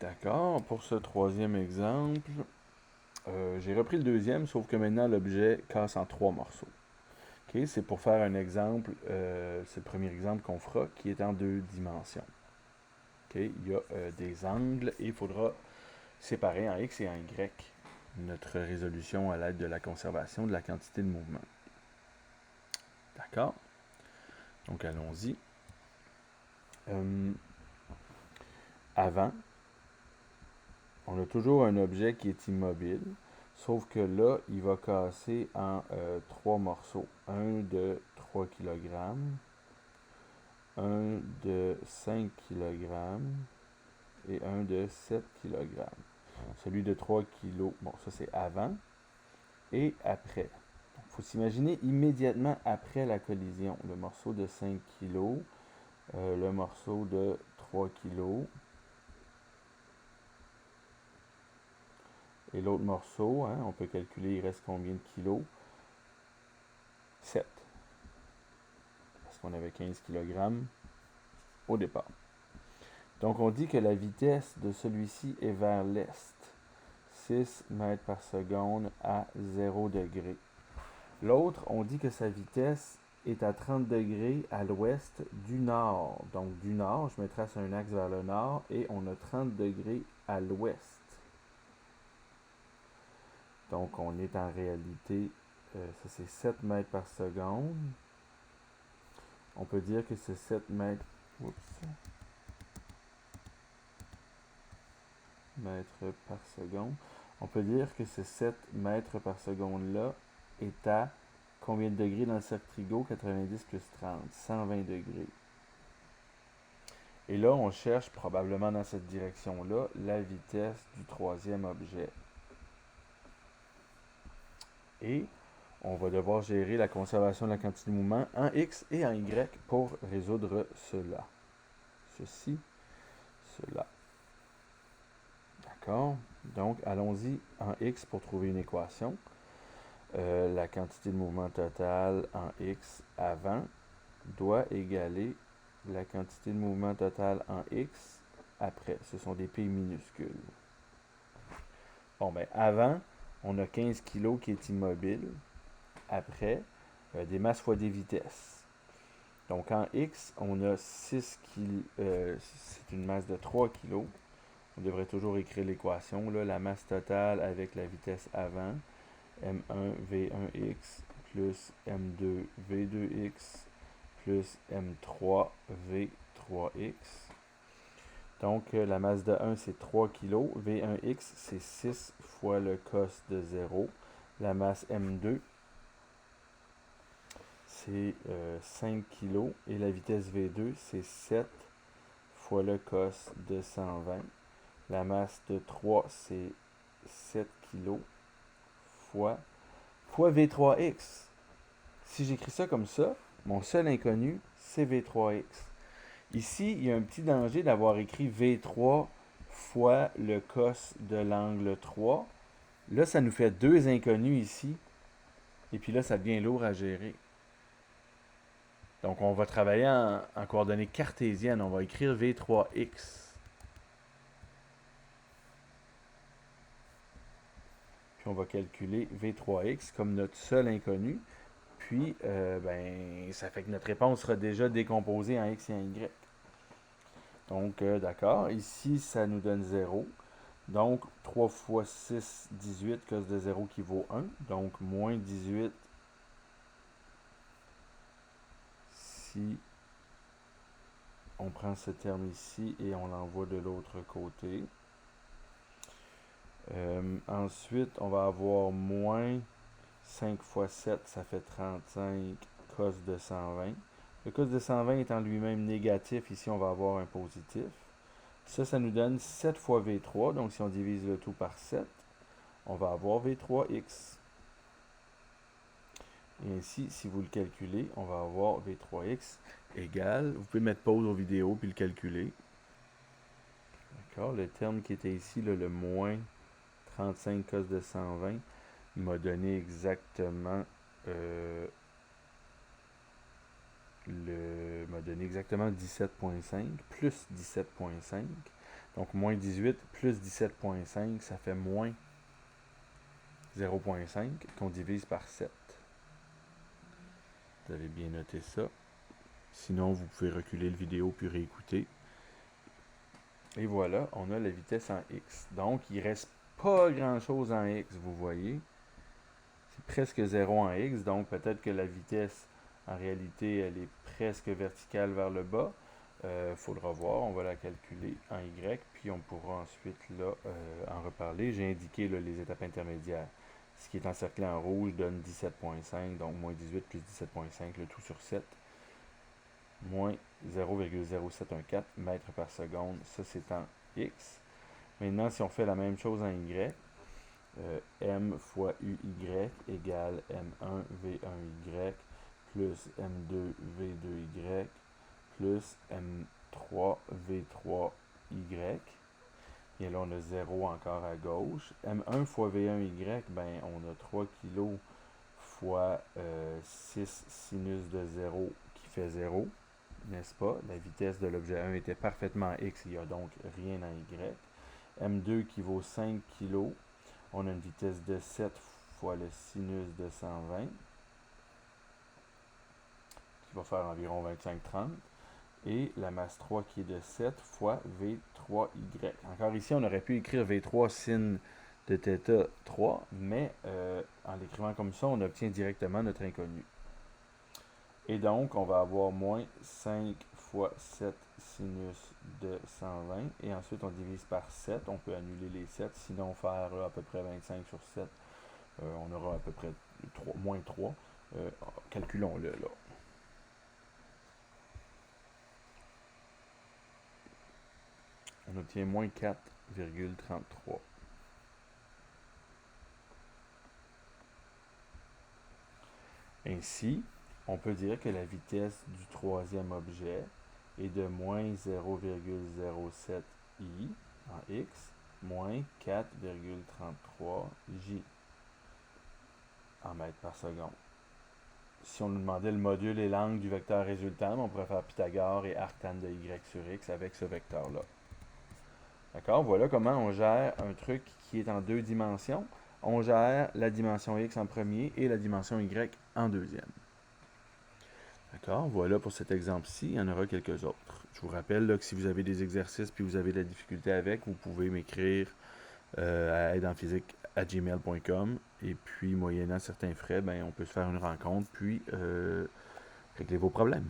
D'accord, pour ce troisième exemple, j'ai repris le deuxième, sauf que maintenant l'objet casse en trois morceaux. Ok, c'est pour faire un exemple, c'est le premier exemple qu'on fera, qui est en deux dimensions. Ok, il y a des angles et il faudra séparer en X et en Y notre résolution à l'aide de la conservation de la quantité de mouvement. D'accord? Donc allons-y. Avant, on a toujours un objet qui est immobile, sauf que là, il va casser en trois morceaux. Un de 3 kg, un de 5 kg et un de 7 kg. Celui de 3 kg, bon, ça c'est avant et après. Il faut s'imaginer immédiatement après la collision. Le morceau de 5 kg, le morceau de 3 kg et l'autre morceau, hein, on peut calculer il reste combien de kilos? 7. Parce qu'on avait 15 kg au départ. Donc on dit que la vitesse de celui-ci est vers l'est. 6 mètres par seconde à 0 degré. L'autre, on dit que sa vitesse est à 30 degrés à l'ouest du nord. Donc du nord, je me trace un axe vers le nord et on a 30 degrés à l'ouest. Donc on est en réalité, ça c'est 7 mètres par seconde. On peut dire que c'est 7 mètres, mètres par seconde. On peut dire que ce 7 mètres par seconde là est à combien de degrés dans le cercle Trigo? 90 plus 30, 120 degrés. Et là, on cherche probablement dans cette direction-là la vitesse du troisième objet. Et on va devoir gérer la conservation de la quantité de mouvement en X et en Y pour résoudre cela. Ceci, cela. D'accord? Donc, allons-y en X pour trouver une équation. La quantité de mouvement total en X avant doit égaler la quantité de mouvement total en X après. Ce sont des P minuscules. Bon, ben, avant, on a 15 kg qui est immobile. Après, des masses fois des vitesses. Donc, en X, on a 6 kg. C'est une masse de 3 kg. On devrait toujours écrire l'équation. La masse totale avec la vitesse avant. M1 V1X plus M2 V2X plus M3 V3X. Donc, la masse de 1, c'est 3 kg. V1X, c'est 6 fois le cos de 0. La masse M2, c'est 5 kg. Et la vitesse V2, c'est 7 fois le cos de 120. La masse de 3, c'est 7 kg fois V3X. Si j'écris ça comme ça, mon seul inconnu, c'est V3X. Ici, il y a un petit danger d'avoir écrit V3 fois le cos de l'angle 3. Là, ça nous fait deux inconnus ici. Et puis là, ça devient lourd à gérer. Donc, on va travailler en coordonnées cartésiennes. On va écrire V3X. Puis, on va calculer V3X comme notre seul inconnu. Puis, ça fait que notre réponse sera déjà décomposée en X et en Y. Donc, d'accord. Ici, ça nous donne 0. Donc, 3 fois 6, 18, cos de 0 qui vaut 1. Donc, moins 18 si on prend ce terme ici et on l'envoie de l'autre côté. Ensuite, on va avoir moins 5 fois 7, ça fait 35 cos de 120. Le cos de 120 étant lui-même négatif, ici on va avoir un positif. Ça nous donne 7 fois V3, donc si on divise le tout par 7, on va avoir V3X. Et ainsi, si vous le calculez, on va avoir V3X égale, vous pouvez mettre pause aux vidéos puis le calculer. D'accord, le terme qui était ici, là, le moins 35 cos de 120, m'a donné exactement 17.5 plus 17.5. Donc, moins 18 plus 17,5, ça fait moins 0,5 qu'on divise par 7. Vous avez bien noté ça. Sinon, vous pouvez reculer le vidéo puis réécouter. Et voilà, on a la vitesse en x. Donc, il ne reste pas grand-chose en x, vous voyez. C'est presque 0 en x, donc peut-être que la vitesse, en réalité, elle est presque verticale vers le bas. Faudra voir, on va la calculer en y, puis on pourra ensuite là, en reparler. J'ai indiqué là, les étapes intermédiaires. Ce qui est encerclé en rouge donne 17,5, donc moins 18 plus 17,5, le tout sur 7. Moins 0,0714 mètres par seconde, ça c'est en x. Maintenant, si on fait la même chose en y, m fois uy égale m1 v1y plus m2 v2y plus m3 v3y. Et là, on a 0 encore à gauche. M1 fois V1Y, ben, on a 3 kg fois 6 sinus de 0 qui fait 0, n'est-ce pas? La vitesse de l'objet 1 était parfaitement X, il n'y a donc rien en Y. M2 qui vaut 5 kg, on a une vitesse de 7 fois le sinus de 120, qui va faire environ 25-30. Et la masse 3 qui est de 7 fois V3Y. Encore ici, on aurait pu écrire V3 sin de θ 3, mais en l'écrivant comme ça, on obtient directement notre inconnu. Et donc, on va avoir moins 5 fois 7 sinus de 120. Et ensuite, on divise par 7. On peut annuler les 7, sinon faire là, à peu près 25 sur 7. On aura à peu près 3, moins 3. Calculons-le là. On obtient moins 4,33. Ainsi, on peut dire que la vitesse du troisième objet est de moins 0,07 i en x moins 4,33 j en mètres par seconde. Si on nous demandait le module et l'angle du vecteur résultant, on pourrait faire Pythagore et arctan de y sur x avec ce vecteur-là. D'accord? Voilà comment on gère un truc qui est en deux dimensions. On gère la dimension x en premier et la dimension y en deuxième. D'accord? Voilà pour cet exemple-ci. Il y en aura quelques autres. Je vous rappelle là, que si vous avez des exercices puis vous avez de la difficulté avec, vous pouvez m'écrire à aidedenphysique@gmail.com et puis, moyennant certains frais, ben, on peut se faire une rencontre puis régler vos problèmes.